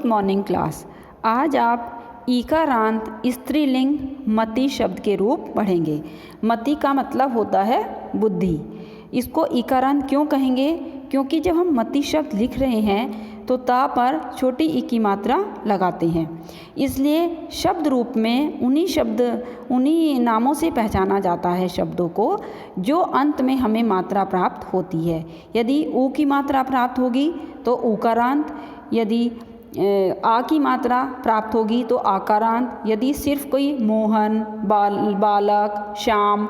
Morning class. आज आप ईकारांत स्त्रीलिंग मति शब्द के रूप पढ़ेंगे। मति का मतलब होता है बुद्धि। इसको ईकारांत क्यों कहेंगे? क्योंकि जब हम मति शब्द लिख रहे हैं तो ता पर छोटी ई की मात्रा लगाते हैं, इसलिए शब्द रूप में उन्हीं नामों से पहचाना जाता है शब्दों को जो अंत में हमें मात्रा प्राप्त होती है। यदि ऊ की मात्रा प्राप्त होगी तो ऊकारांत, यदि आ की मात्रा प्राप्त होगी तो आकारांत, यदि सिर्फ कोई मोहन, बालक, श्याम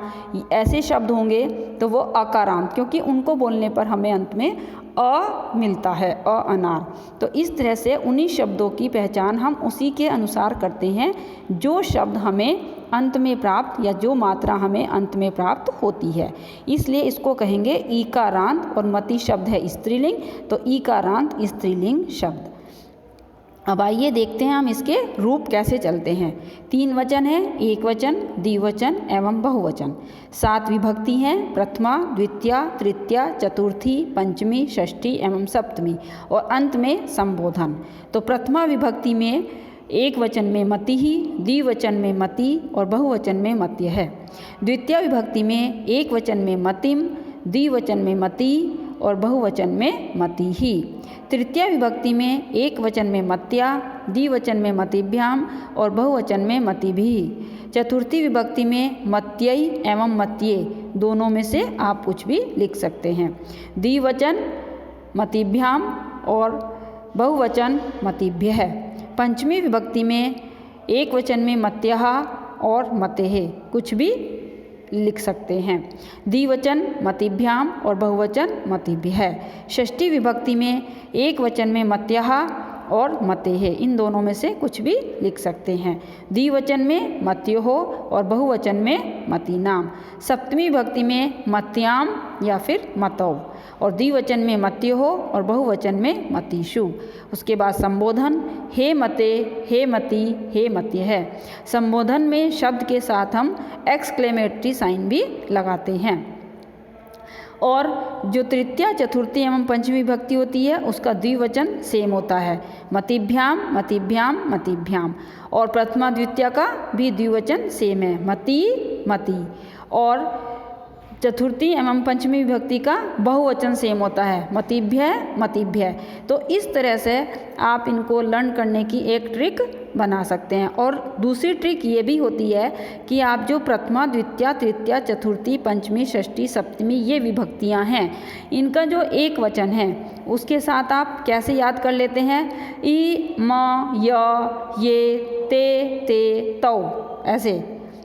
ऐसे शब्द होंगे तो वो अकारांत, क्योंकि उनको बोलने पर हमें अंत में अ मिलता है, अनार। तो इस तरह से उन्हीं शब्दों की पहचान हम उसी के अनुसार करते हैं जो शब्द हमें अंत में प्राप्त या जो मात्रा हमें अंत में प्राप्त होती है। इसलिए इसको कहेंगे ईकारांत। और मति शब्द है स्त्रीलिंग, तो ईकारांत स्त्रीलिंग शब्द। अब आइए देखते हैं हम इसके रूप कैसे चलते हैं। 3 वचन है, एक वचन, द्विवचन एवं बहुवचन। 7 विभक्ति हैं, प्रथमा, द्वितीया, तृतीया, चतुर्थी, पंचमी, षष्ठी एवं सप्तमी, और अंत में संबोधन। तो प्रथमा विभक्ति में एक वचन में मति ही, द्विवचन में मति और बहुवचन में मत्य है। द्वितीय विभक्ति में एक वचन में मतिम, द्विवचन में मति और बहुवचन में मति ही। तृतीय विभक्ति में एक वचन में मत्या, द्विवचन में मतिभ्याम और बहुवचन में मतिभिः। चतुर्थी विभक्ति में मत्यई एवं मत्ये, दोनों में से आप कुछ भी लिख सकते हैं। द्विवचन मतिभ्याम और बहुवचन मतिभ्यः। पंचमी विभक्ति में एक वचन में मत्यः और मतेः, कुछ भी लिख सकते हैं। द्विवचन मतिभ्याम और बहुवचन मतिभ्यः। षष्ठी विभक्ति में एक वचन में मत्यः और मतेः, इन दोनों में से कुछ भी लिख सकते हैं। द्विवचन में मत्योः और बहुवचन में मतीनाम। सप्तमी विभक्ति में मत्याम या फिर मतौ, और द्विवचन में मत्योः और बहुवचन में मतीषु। उसके बाद संबोधन, हे मते, हे मति, हे मत्य है। संबोधन में शब्द के साथ हम एक्सक्लेमेटरी साइन भी लगाते हैं। और जो तृतीया, चतुर्थी एवं पंचमी विभक्ति होती है उसका द्विवचन सेम होता है, मतिभ्याम, मतिभ्याम, मतिभ्याम। और प्रथमा द्वितीया का भी द्विवचन सेम है, मति, मति। और चतुर्थी एवं पंचमी विभक्ति का बहुवचन सेम होता है, मतिभ्यः, मतिभ्यः। तो इस तरह से आप इनको लर्न करने की एक ट्रिक बना सकते हैं। और दूसरी ट्रिक ये भी होती है कि आप जो प्रथमा, द्वितीया, तृतीया, चतुर्थी, पंचमी, षष्ठी, सप्तमी ये विभक्तियां हैं, इनका जो एक वचन है उसके साथ आप कैसे याद कर लेते हैं? ई, म, य, ये, ते, तौ, ऐसे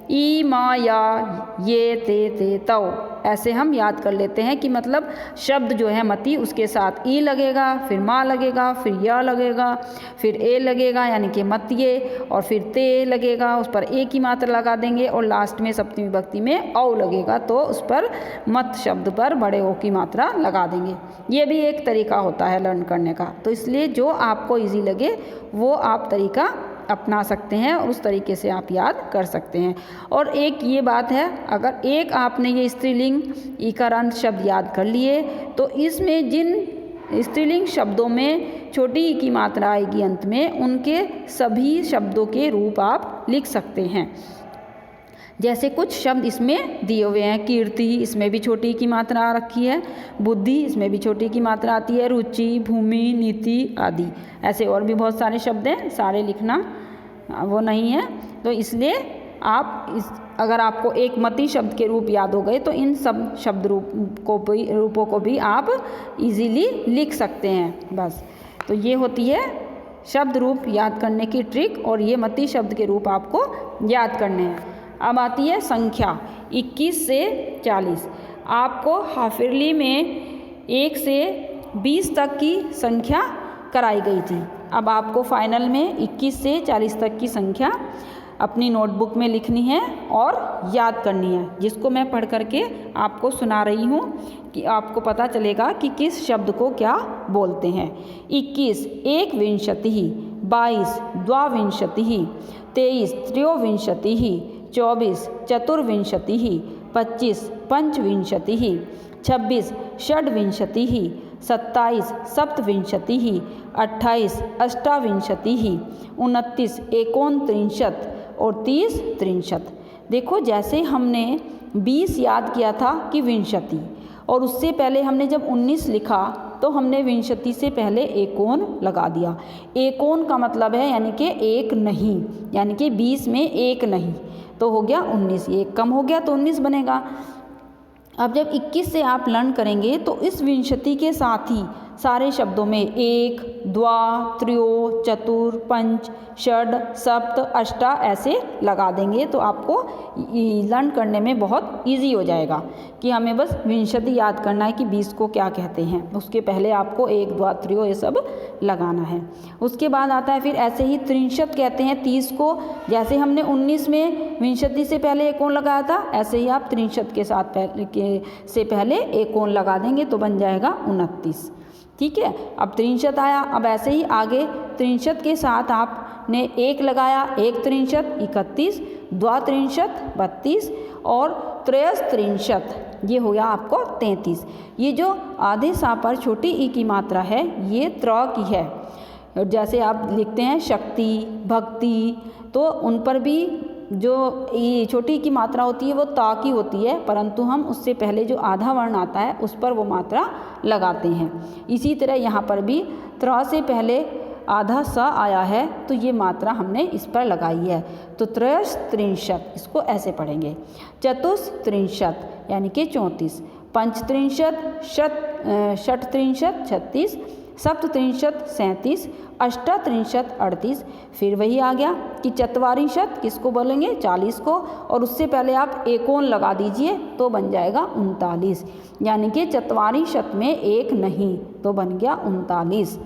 ई, म, या, ये, ते, तौ, ऐसे हम याद कर लेते हैं कि मतलब शब्द जो है मति उसके साथ ई लगेगा, फिर माँ लगेगा, फिर य लगेगा, फिर ए लगेगा यानी कि मत्ये, और फिर ते लगेगा, उस पर ए की मात्रा लगा देंगे, और लास्ट में सप्तमी विभक्ति में औ लगेगा तो उस पर मत शब्द पर बड़े ओ की मात्रा लगा देंगे। ये भी एक तरीका होता है लर्न करने का। तो इसलिए जो आपको ईजी लगे वो आप तरीका अपना सकते हैं और उस तरीके से आप याद कर सकते हैं। और एक ये बात है, अगर एक आपने ये स्त्रीलिंग ईकारांत शब्द याद कर लिए तो इसमें जिन स्त्रीलिंग शब्दों में छोटी ई की मात्रा आएगी अंत में, उनके सभी शब्दों के रूप आप लिख सकते हैं। जैसे कुछ शब्द इसमें दिए हुए हैं, कीर्ति, इसमें भी छोटी की मात्रा आ रखी है, बुद्धि, इसमें भी छोटी की मात्रा आती है, रुचि, भूमि, नीति आदि। ऐसे और भी बहुत सारे शब्द हैं, सारे लिखना वो नहीं है। तो इसलिए अगर आपको एक मति शब्द के रूप याद हो गए तो इन सब शब्द रूपों को भी आप इजीली लिख सकते हैं। बस तो ये होती है शब्द रूप याद करने की ट्रिक, और ये मति शब्द के रूप आपको याद करने हैं। अब आती है संख्या 21 से 40। आपको हाफ ईयरली में 1 से 20 तक की संख्या कराई गई थी। अब आपको फाइनल में 21 से 40 तक की संख्या अपनी नोटबुक में लिखनी है और याद करनी है, जिसको मैं पढ़ करके आपको सुना रही हूँ कि आपको पता चलेगा कि किस शब्द को क्या बोलते हैं। 21 एकविंशतिः, 22 द्वाविंशतिः, 23 त्रयोविंशतिः, 24 चतुर्विंशतिः, 25 पंचविंशतिः, 26 षड्विंशतिः, 27 सप्तविंशतिः, 28 अष्टाविंशतिः, 29 एकोनत्रिंशत् और 30 त्रिंशत्। देखो जैसे हमने 20 याद किया था कि विंशति, और उससे पहले हमने जब 19 लिखा तो हमने विंशति से पहले एकोन लगा दिया। एकोन का मतलब है यानी कि एक नहीं, यानी कि 20 में एक नहीं, तो हो गया 19, एक कम हो गया तो 19 बनेगा। अब जब 21 से आप लर्न करेंगे तो इस विंशति के साथ ही सारे शब्दों में एक, द्वा, त्रयो, चतुर, पंच, षड, सप्त, अष्टा ऐसे लगा देंगे तो आपको लर्न करने में बहुत इजी हो जाएगा कि हमें बस विंशति याद करना है कि 20 को क्या कहते हैं। उसके पहले आपको एक, द्वा, त्रयो ये सब लगाना है। उसके बाद आता है फिर ऐसे ही त्रिंशत कहते हैं 30 को। जैसे हमने 19 में विंशति से पहले एकोन लगाया था, ऐसे ही आप त्रिंशत के साथ से पहले एकोन लगा देंगे तो बन जाएगा 29। ठीक है, अब त्रिंशत आया। अब ऐसे ही आगे त्रिंशत के साथ आपने एक लगाया, एक त्रिंशत 31, द्वा त्रिंशत 32 और त्रयस त्रिंशत ये हो गया आपको 33। ये जो आधे सा पर छोटी ई की मात्रा है ये त्र की है। जैसे आप लिखते हैं शक्ति, भक्ति, तो उन पर भी जो ये छोटी की मात्रा होती है वो ता की होती है, परंतु हम उससे पहले जो आधा वर्ण आता है उस पर वो मात्रा लगाते हैं। इसी तरह यहाँ पर भी त्र से पहले आधा स आया है तो ये मात्रा हमने इस पर लगाई है, तो त्रयस त्रिंशत इसको ऐसे पढ़ेंगे। चतुस त्रिंशत यानी कि 34, पंच त्रिंशत, षट त्रिंशत 36, सप्त त्रिंशत 37, अष्टा त्रिंशत 38। फिर वही आ गया कि चत्वारिंशत किसको बोलेंगे 40 को, और उससे पहले आप एकोन लगा दीजिए तो बन जाएगा 39, यानी कि चत्वारिंशत में एक नहीं तो बन गया 39।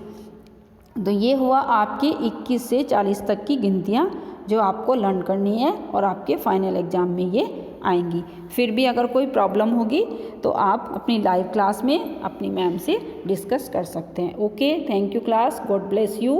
तो ये हुआ आपके 21 से 40 तक की गिनतियाँ जो आपको लर्न करनी है और आपके फाइनल एग्ज़ाम में ये आएंगी। फिर भी अगर कोई प्रॉब्लम होगी तो आप अपनी लाइव क्लास में अपनी मैम से डिस्कस कर सकते हैं। Okay, thank you class, God bless you.